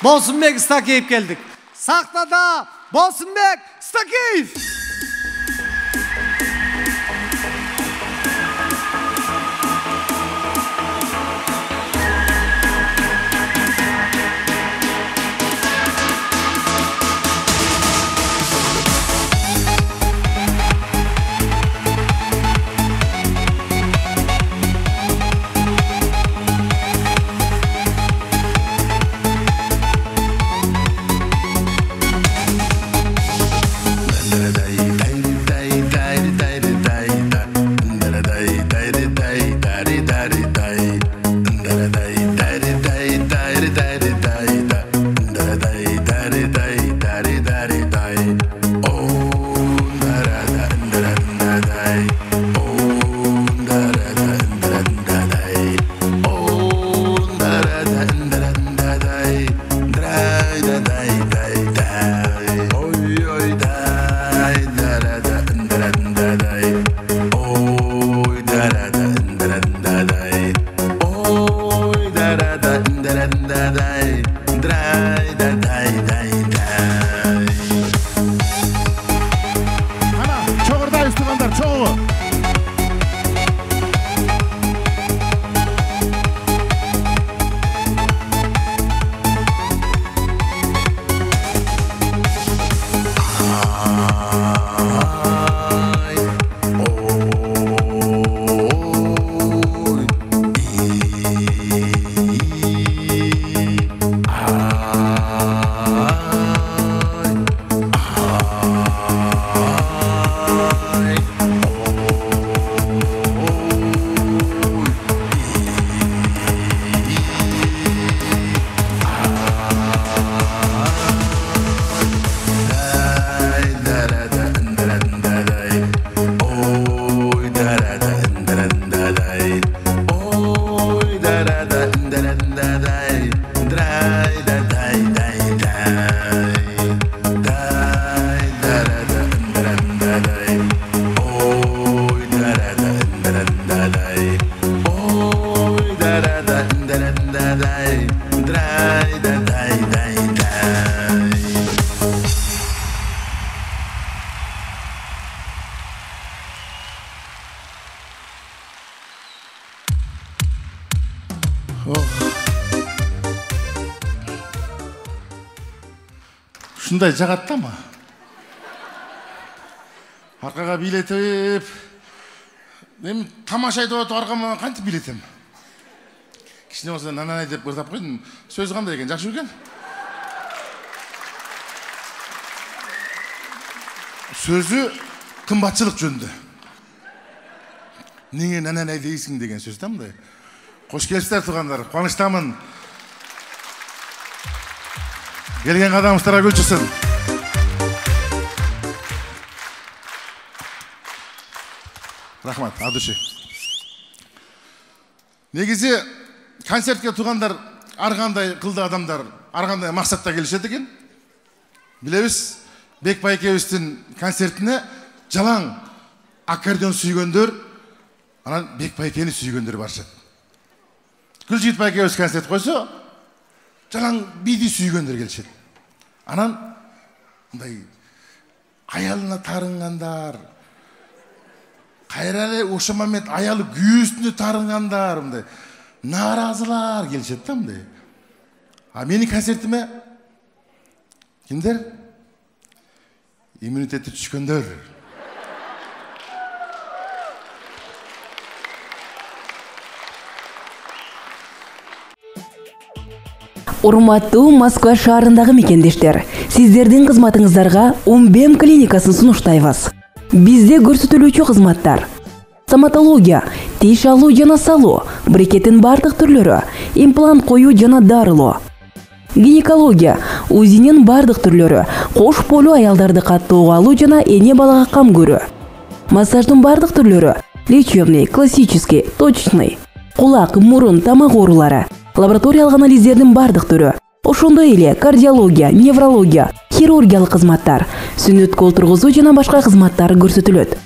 Bolsunbek Стакеев келдік. Сахнада Bolsunbek Стакеев. Шындай жағатта ма? Арқаға билетіп, мен тамаша айтып отыр, арқама қантып билетем. Кішіне болса нанай деп ұртап қойдым. Сөзі қандай екен, жақсы екен? Сөзі қымбатшылық жөнді. Неге нанай дейсің деген сөз та мындай. Қош келістер туғандар, қуаныштамын. Келген адамыстарға гүл шықсын. Рахмат, Абдуши. Негізі концертке туғандар арғандай қылды адамдар, арғандай мақсатта келішеді екен. Білеміз, Бекбай екеуістің концертіне жалаң аккордеон сүйгендер, анан Бекбай екені сүйгендер баршады. Гүлжігіт екеуіс концерт қойса, жалаң биді сүйгендер келшеді. Анан, аялына тарынғандар, қайралы Ошамамет аялы күйесіне тарынғандар, наразылар келшеді да. А менің концертіме кімдер? Иммунитеті түшкендер. Урматтуу Москва шаарындагы мекендештер, сиздердин кызматыңыздарға Умбем клиникасын сунуштайбыз. Бизде көрсөтүлүүчү кызматтар: стоматология, тиш алуу жана салуу, брекеттин бардык түрлөрү, имплант коюу жана дарылоо. Гинекология, УЗИнин бардык түрлөрү, кош болуу аялдарды каттоого алуу жана эне балага кам көрүү. Массаждын бардык түрлөрү: лечебный, классический, точечный. Кулак, мурун, тамак оорулары. Лабораториялык анализдердин бардык түрү. Ошондой эле кардиология, неврология, хирургиялык кызматтар, сүннөткө отургузуу жана башка кызматтар көрсөтүлөт.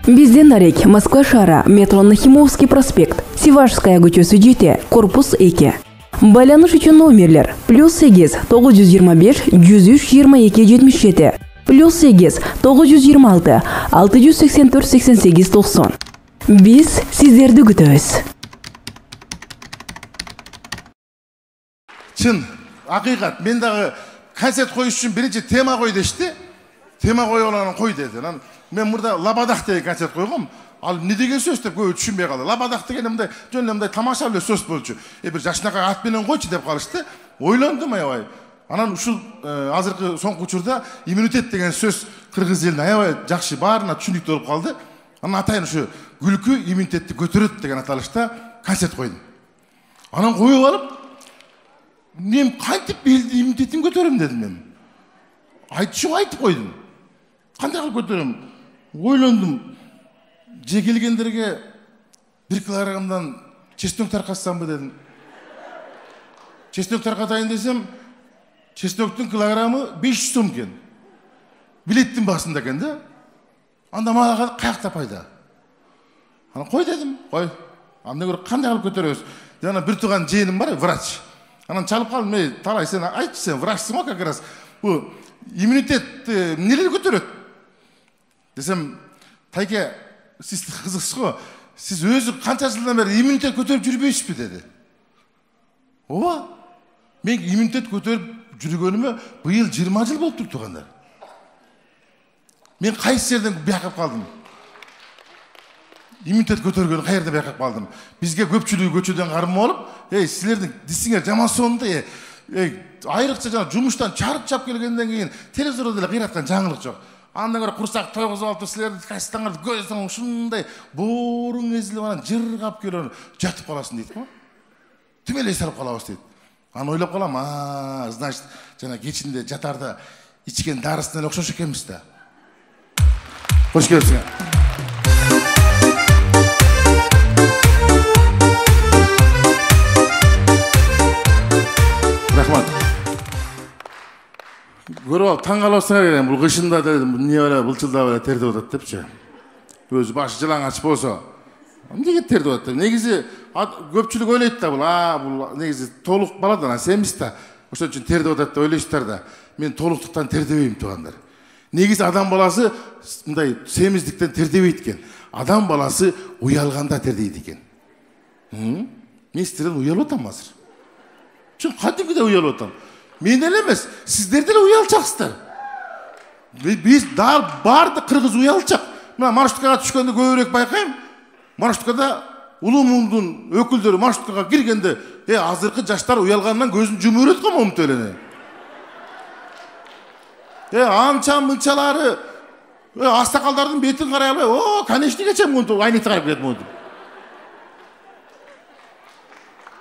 Бизден дарек Москва шаары, метро Нахимовский проспект, Сивашская көчөсү 7, корпус 2. Байланыш үчүн номерлер +8 925 103 22 77 +8 926 684 88 90. Биз сиздерди күтөбүз. Чын, акыйкат, мен дагы концерт коюш үчүн биринчи тема кой дешти. Тема койгонун кой деди. Мен мурда лабадах деген концерт койгом. Ал не деген сөз деп көбү түшүнбөй калды. Лабадах деген мындай жөн эле мындай тамаша эле сөз болчу. Бир жашынакай ат менен койчу деп калышты. Ойлондум аябай. Анан ушул азыркы соңку учурда иммунитет деген сөз кыргыз элине аябай жакшы, баарына түшүнүктүү болуп калды. Анан атайын ушу күлкү иммунитетти көтөрөт деген аталышта концерт койдум. Анан коюп алып, мен кантип элди иммунитетин көтөрөм дедим мен. Айтчу айтып койдум. Кандай кылып көтөрөм? Ойлондум. Же келгендерге 1 килограммдан чеснок таркатсамбы дедим. Чеснок таркатайын десем, чесноктун килограммы 500 сом экен. Билеттин басында экен да. Анда мага каякта пайда. Анан кой дедим, кой. Андан көрө кандай кылып көтөрөбүз? Жана бир тууган жыйыным бар, врач. Анан чалып калдым, "Эй, талай сен айтчы, сен врачсың го как раз. Бу иммунитет эмнелерди көтөрөт?" Десем, "Тайке, сиз кызыксыз го. Сиз өзү канча жылдан бери иммунитет көтөрүп жүрбөйсүзбү?" деди. Ооба. Мен иммунитет көтөрүп жүргөнүмө быйыл 20 жыл болуп тур туугандар. Мен кайсы жерден байкап калдым? Иммунитет көтөргөнү каерде байкап калдым? Бизге көпчүлүгү көчөдөн кармап алып, "Эй, силердин дисиңер жаман сонда, айрыкча жана жумуштан чарып келгенден кийин телевизордо деле кыйраткан жаңылык жок. Андан көрө курсак тойгузуп алып, силерди кайсытаңарды көздөң ушундай бооруң эзилип анан жыргап келип жатып каласың" дейт го. Түмөлөй салып калабыз дейт. Аны ойлоп калам, значит, жана кечинде жатарда ичкен дарысына эле окшош экенбиз да. Кош келипсиңер. Рахмат. Көрүп алып, таң каласыңар керек. Бул кышында дедим, эмне эле былчылдап эле тердеп атат депчи. Өзү башы жалаңач болсо, эмнеге тердеп атат деп. Негизи көпчүлүк ойлойт да, бул негизи толук баладан семиз да. Ошон үчүн тердеп атат деп ойлойсуздар да. Мен толуктуктан тердебейм туугандар. Негизи адам баласы мындай семиздиктен тердебейт экен. Адам баласы уялганда тердейт экен. Мен сиздерден уялып атам азыр. Чын кадимгидей уялып атам. Мен эле эмес, сиздер деле уялчаксыздар. Биз баардык кыргыз уялчак. Мына маршруткага түшкөндө көбүрөөк байкайм. Маршруткада улуу муңдун өкүлдөрү маршруткага киргенде, азыркы жаштар уялгандан көзүн жумуп өрөт го момунту элене. Анча мынчалары астакалдардын бетин карай албай, конечно кечем мунту айнекти карап кетет мунту.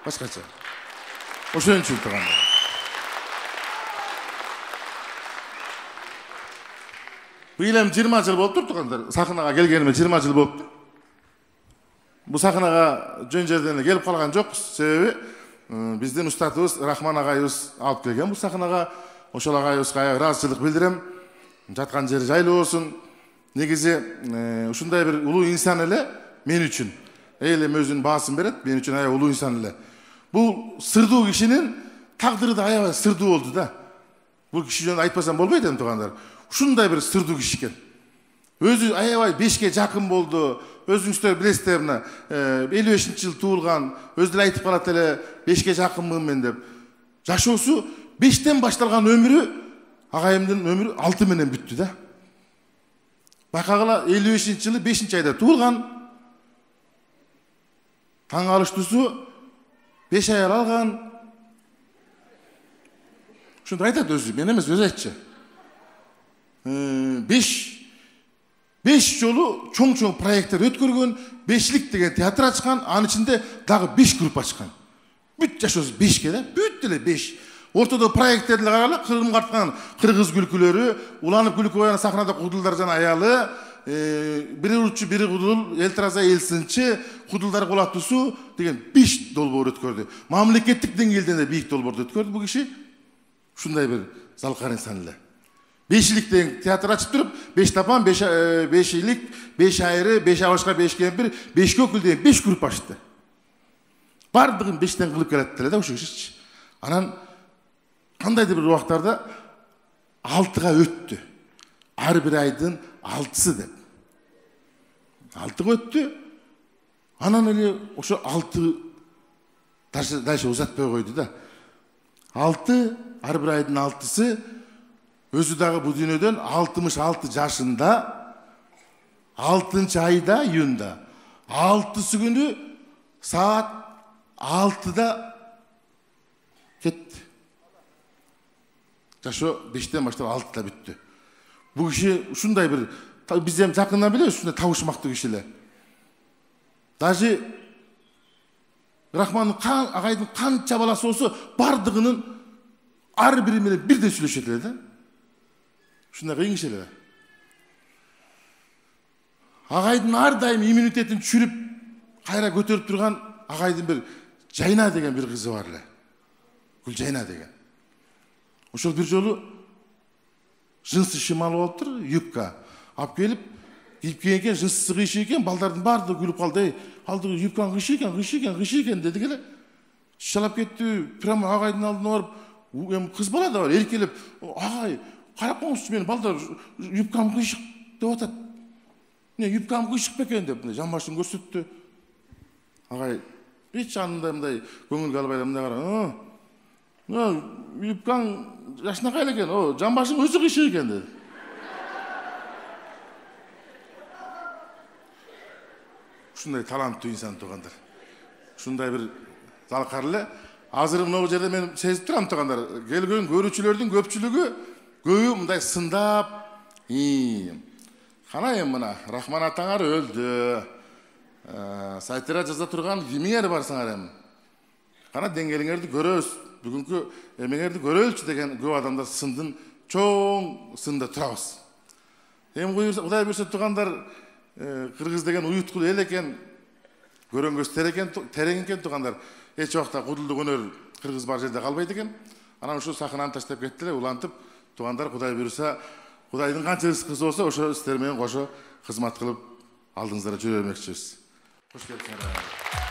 Башкача. Ошон үчүн турганда. Быйыл 20 жыл болуп тур туугандар. Сахнага келгениме 20 жыл болупту. Бул сахнага жөн жерден эле келип калган жокпуз. Себеби биздин устатыбыз Рахман агайыбыз алып келген бул сахнага. Ошол агайыбызга ыраазычылык билдирем. Жаткан жери жайлуу болсун. Негизи ушундай бир улуу инсан эле мен үчүн элем өзүнүн баасын берет. Мен үчүн аябай улуу инсан эле. Бул сырдуу кишинин тагдыры да аябай сырдуу болду да. Бул киши жөнүндө айтпасам болбойт эми туугандар. Ушундай бир сырдуу киши экен. Өзү аябай 5ке жакын болду. Өзүңүздөр билесиздер, мына 55-жыл туулган, өзү деле айтып калат эле 5ке жакынмын мен деп. Жашоосу 5тен башталган өмүрү, агайымдын өмүрү 6 менен бүттү да. Байкагыла 55-жылы 5-айда туулган. Таң алыштуусу 5 ай алган. Ушунду айтат өзү, мен эмес, өзү айтчы. 5 жолу чоң проекттер өткөргөн, 5лик деген театр ачкан, анын ичинде дагы 5 группа ачкан. Бүт жашоосу 5ке да, бүт эле 5. Ортодо проекттерди карагыла, кыргым карткан кыргыз күлкүлөрү, уланып күлкү коюн сахнада кудулдар жана аялы, бири урчу, бири кудул, элтраза элсинчи, кудулдар кулатуусу деген 5 долбоор өткөрдү. Мамлекеттик деңгээлде да бийик долбоорду өткөрдү бул киши. Ушундай бир залкар инсан эле. 5лик деген театр ачып туруп, 5 тапан, 5лик, 5 айры, 5 абашка, 5 кемпир, 5 көкүл деген 5 группа ачты. Бардығын 5-тен кылып келет да ошо кишичи. Анан кандайдыр бир убактарда 6-га өттү. Ар бир айдын 6-сы деп. 6-га өттү. Анан эле ошо 6 дальше узатпай койду да. 6 ар бир айдын 6-сы өзү дагы бу дүйнөдөн 66 жашында 6 айда июнда 6-сы күнү саат 6-да кетти. Жашоо 5-тен баштап 6-да бүттү. Бул киши ушундай бир биз эми жакындан билебиз, ушундай табышмактуу киши эле. Даже Рахмандын агайдын канча баласы болсо бардыгынын ар бири менен бирдей сүйлөшөт эле да. Ушундай кыйын киши эле. Агайдын ар дайым иммунитетин түшүрүп кайра көтөрүп турган агайдын бир Жайна деген бир кызы бар эле. Гүлжайна деген. Ошол бир жолу жынсы шимал болуптур, юбка алып келип, кийип келген экен, жынсысы кыйшы экен, балдардын баардыгы күлүп калды. Алды юбкаң кыйшы экен деди эле. Шалап кетти, прямо агайдын алдына барып, эми кыз бала да бар, эркелеп, агай, карап коңузчу, менин балдар юбкам кыйшык деп атат. Не, юбкам кыйшык бекен деп, жамбашын көрсөттү. Агай, эч жанында мындай көңүлгө албай мындай карап, юбкаң жашынакай эле экен, жамбашың өзү кыйшык экен деди. Ушундай таланттуу инсан туугандар. Ушундай бир залкар эле. Азыр могу жерде мен сезип турам туугандар. Келген көрүүчүлөрдүн көпчүлүгү көбү мындай сындап, кана эми мына Рахман атаңар өлдү. Сайтыра жаза турган кимиңер барсаңар эми. Кана деңгээлиңерди көрөбүз. Бүгүнкү эмеңерди көрөлчү деген көп адамдар сындын чоң сында турабыз. Эми Кудай берсе туугандар, кыргыз деген уюткул эл экен, көрөнгөз терең экен туугандар. Эч убакта кудулдук өнөр кыргыз бар жерде калбайт экен. Анан ушул сахнаны таштап кетти эле, улантып, туугандар Кудай буйруса, Кудайдын канча рызкысы болсо, ошо сиздер менен кошо кызмат кылып алдыңыздарга жүрө бермекчибиз. Кош келипсиңер.